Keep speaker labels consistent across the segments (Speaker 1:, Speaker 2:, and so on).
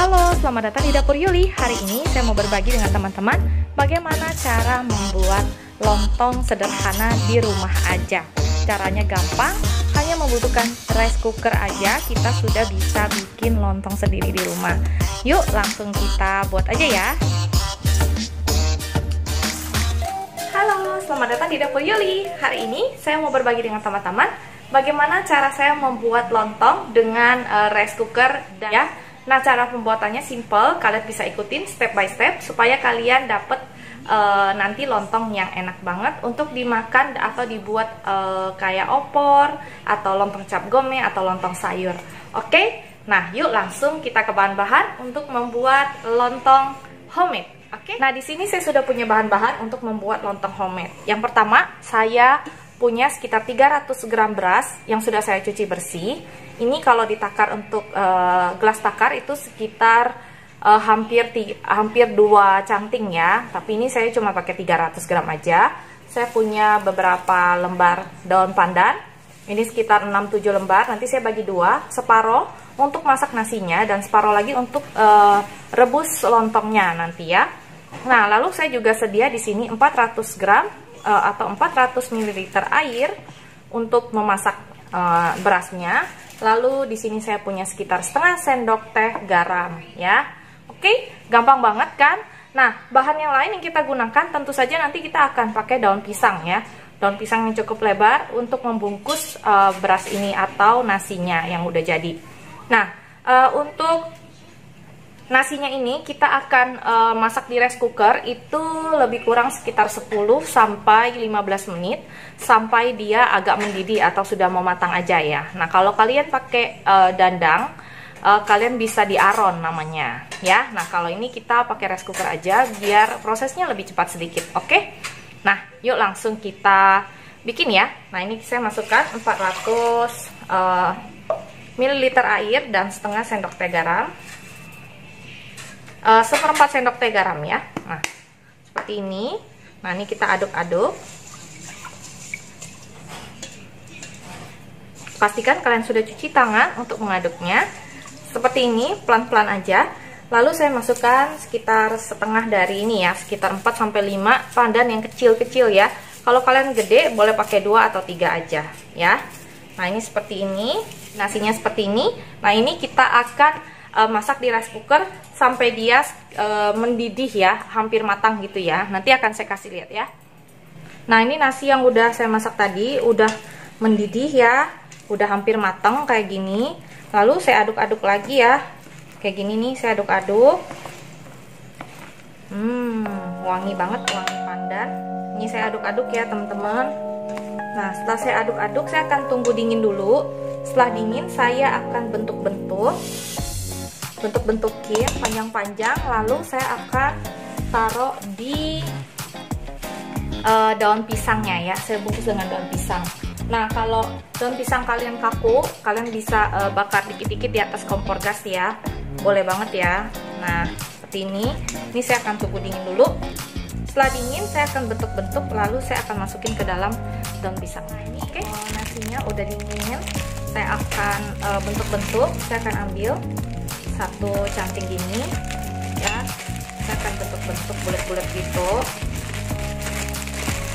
Speaker 1: Halo, selamat datang di Dapur Yuli. Hari ini saya mau berbagi dengan teman-teman bagaimana cara membuat lontong sederhana di rumah aja. Caranya gampang, hanya membutuhkan rice cooker aja kita sudah bisa bikin lontong sendiri di rumah. Yuk langsung kita buat aja ya. Halo, selamat datang di Dapur Yuli. Hari ini saya mau berbagi dengan teman-teman bagaimana cara saya membuat lontong dengan rice cooker dan ya. Nah, cara pembuatannya simple, kalian bisa ikutin step by step supaya kalian dapet nanti lontong yang enak banget untuk dimakan atau dibuat kayak opor atau lontong cap gome atau lontong sayur. Oke, nah yuk langsung kita ke bahan-bahan untuk membuat lontong homemade. Oke, nah di sini saya sudah punya bahan-bahan untuk membuat lontong homemade. Yang pertama, saya punya sekitar 300 gram beras yang sudah saya cuci bersih. Ini kalau ditakar untuk gelas takar itu sekitar hampir 2 canting ya. Tapi ini saya cuma pakai 300 gram aja. Saya punya beberapa lembar daun pandan. Ini sekitar 6-7 lembar. Nanti saya bagi dua, separoh untuk masak nasinya dan separoh lagi untuk rebus lontongnya nanti ya. Nah, lalu saya juga sedia di sini 400 gram atau 400 ml air untuk memasak berasnya. Lalu di sini saya punya sekitar setengah sendok teh garam ya. Oke, gampang banget kan? Nah, bahan yang lain yang kita gunakan tentu saja nanti kita akan pakai daun pisang ya. Daun pisang yang cukup lebar untuk membungkus beras ini atau nasinya yang udah jadi. Nah, untuk nasinya ini kita akan masak di rice cooker itu lebih kurang sekitar 10 sampai 15 menit sampai dia agak mendidih atau sudah mau matang aja ya. Nah, kalau kalian pakai dandang, kalian bisa diaron namanya ya. Nah, kalau ini kita pakai rice cooker aja biar prosesnya lebih cepat sedikit. Oke. Nah, yuk langsung kita bikin ya. Nah, ini saya masukkan 400 ml air dan setengah sendok teh garam. Seperempat sendok teh garam ya. Nah, seperti ini. Nah, ini kita aduk-aduk. Pastikan kalian sudah cuci tangan untuk mengaduknya. Seperti ini, pelan-pelan aja. Lalu saya masukkan sekitar setengah dari ini ya, sekitar 4-5 pandan yang kecil-kecil ya. Kalau kalian gede boleh pakai 2 atau 3 aja ya. Nah, ini seperti ini. Nasinya seperti ini. Nah, ini kita akan masak di rice cooker sampai dia mendidih ya, hampir matang gitu ya. Nanti akan saya kasih lihat ya. Nah, ini nasi yang udah saya masak tadi udah mendidih ya, udah hampir matang kayak gini. Lalu saya aduk-aduk lagi ya, kayak gini nih saya aduk-aduk. Wangi banget, wangi pandan. Ini saya aduk-aduk ya teman-teman. Nah, setelah saya aduk-aduk saya akan tunggu dingin dulu. Setelah dingin saya akan bentukin panjang-panjang, lalu saya akan taruh di daun pisangnya ya. Saya bungkus dengan daun pisang. Nah, kalau daun pisang kalian kaku, kalian bisa bakar dikit-dikit di atas kompor gas ya. Boleh banget ya. Nah, seperti ini. Ini saya akan tunggu dingin dulu. Setelah dingin saya akan bentuk-bentuk, lalu saya akan masukin ke dalam daun pisang. Nah, ini oke. Nasinya udah dingin. Saya akan bentuk-bentuk. Saya akan ambil satu canting gini ya, saya akan bentuk-bentuk bulat-bulat gitu.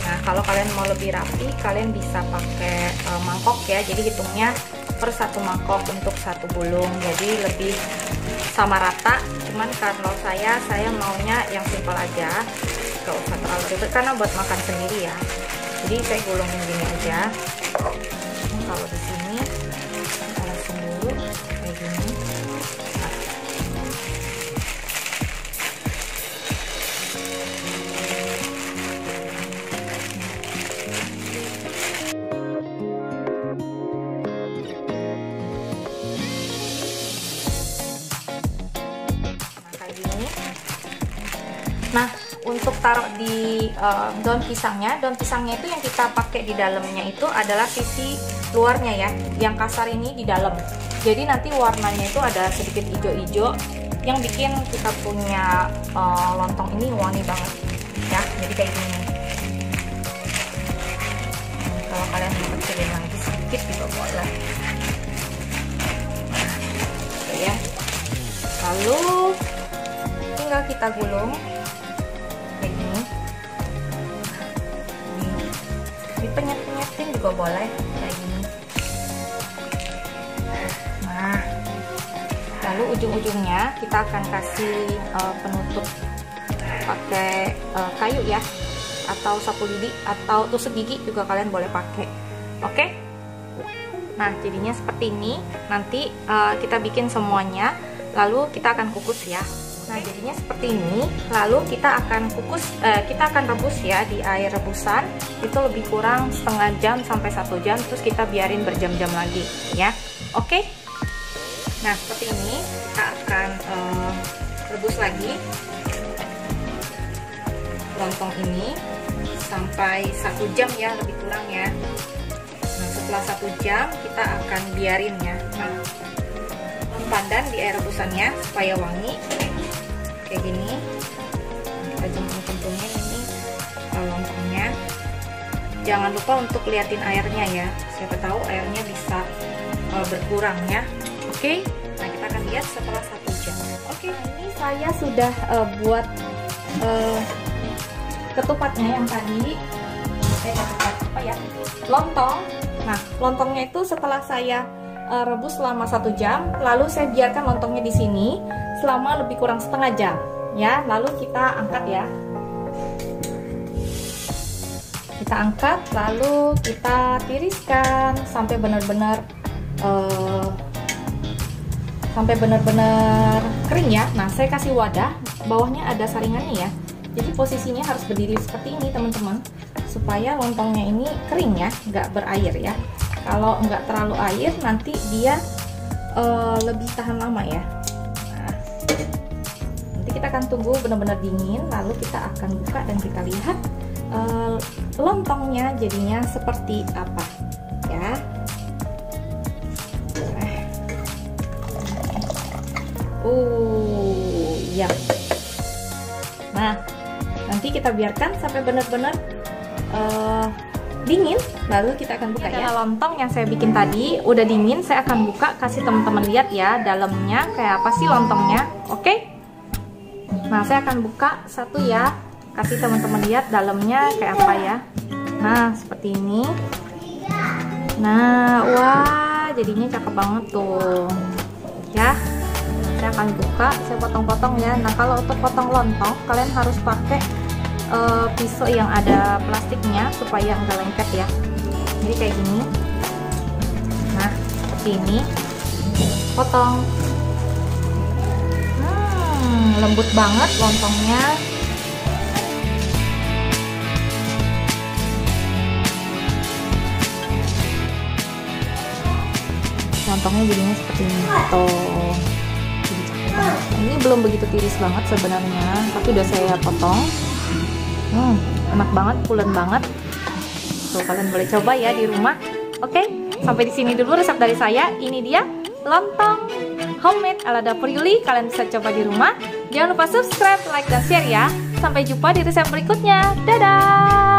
Speaker 1: Nah, kalau kalian mau lebih rapi kalian bisa pakai mangkok ya, jadi hitungnya per satu mangkok untuk satu bulung, jadi lebih sama rata. Cuman kalau saya maunya yang simpel aja, gak usah terlalu ribet karena buat makan sendiri ya, jadi saya gulungin gini aja. Kalau di sini kita langsung dulu kayak gini. Nah, untuk taruh di daun pisangnya itu yang kita pakai di dalamnya itu adalah sisi luarnya ya, yang kasar ini di dalam. Jadi nanti warnanya itu ada sedikit hijau-hijau yang bikin kita punya lontong ini wangi banget ya. Jadi kayak gini. Kalau kalian mau kecilin lagi sedikit juga boleh. Oke ya. Lalu tinggal kita gulung kayak gini. Dipenyet-penyetin juga boleh kayak gini. Nah, lalu ujung-ujungnya kita akan kasih penutup pakai kayu ya, atau sapu lidi atau tusuk gigi juga kalian boleh pakai. Oke? Nah, jadinya seperti ini. Nanti kita bikin semuanya, lalu kita akan kukus ya. Nah, jadinya seperti ini. Lalu kita akan kita akan rebus ya di air rebusan. Itu lebih kurang setengah jam sampai 1 jam. Terus kita biarin berjam-jam lagi ya. Oke? Nah, seperti ini kita akan rebus lagi lontong ini sampai 1 jam ya, lebih kurang ya. Nah, setelah 1 jam kita akan biarin ya. Nah, pandan di air rebusannya supaya wangi kayak gini. Kita cemplung-cemplungin ini lontongnya. Jangan lupa untuk liatin airnya ya, siapa tahu airnya bisa berkurang ya. Oke, nah kita akan lihat setelah 1 jam. Oke, ini saya sudah buat ketupatnya yang tadi. Ketupat apa ya? Lontong. Nah, lontongnya itu setelah saya rebus selama 1 jam, lalu saya biarkan lontongnya di sini selama lebih kurang setengah jam ya. Lalu kita angkat ya. Kita angkat, lalu kita tiriskan sampai benar-benar kering ya. Nah, saya kasih wadah, bawahnya ada saringannya ya. Jadi posisinya harus berdiri seperti ini teman-teman, supaya lontongnya ini kering ya, nggak berair ya. Kalau nggak terlalu air, nanti dia lebih tahan lama ya. Nah, nanti kita akan tunggu benar-benar dingin, lalu kita akan buka dan kita lihat lontongnya jadinya seperti apa ya. Ya. Nah, nanti kita biarkan sampai benar-benar dingin, lalu kita akan buka ya. Lontong yang saya bikin tadi udah dingin, saya akan buka, kasih teman-teman lihat ya dalamnya kayak apa sih lontongnya. Oke? Nah, saya akan buka satu ya, kasih teman-teman lihat dalamnya kayak apa ya. Nah, seperti ini. Nah, wah, jadinya cakep banget tuh ya. Saya akan buka, saya potong-potong ya. Nah, kalau untuk potong lontong kalian harus pakai pisau yang ada plastiknya supaya enggak lengket ya. Jadi kayak gini. Nah, seperti ini. Potong. Lembut banget lontongnya. Lontongnya jadinya seperti ini tuh. Ini belum begitu tiris banget sebenarnya, tapi udah saya potong. Enak banget, pulen banget. Tuh, kalian boleh coba ya di rumah. Oke, sampai di sini dulu resep dari saya. Ini dia lontong homemade ala dapur Yuli. Kalian bisa coba di rumah. Jangan lupa subscribe, like, dan share ya. Sampai jumpa di resep berikutnya. Dadah.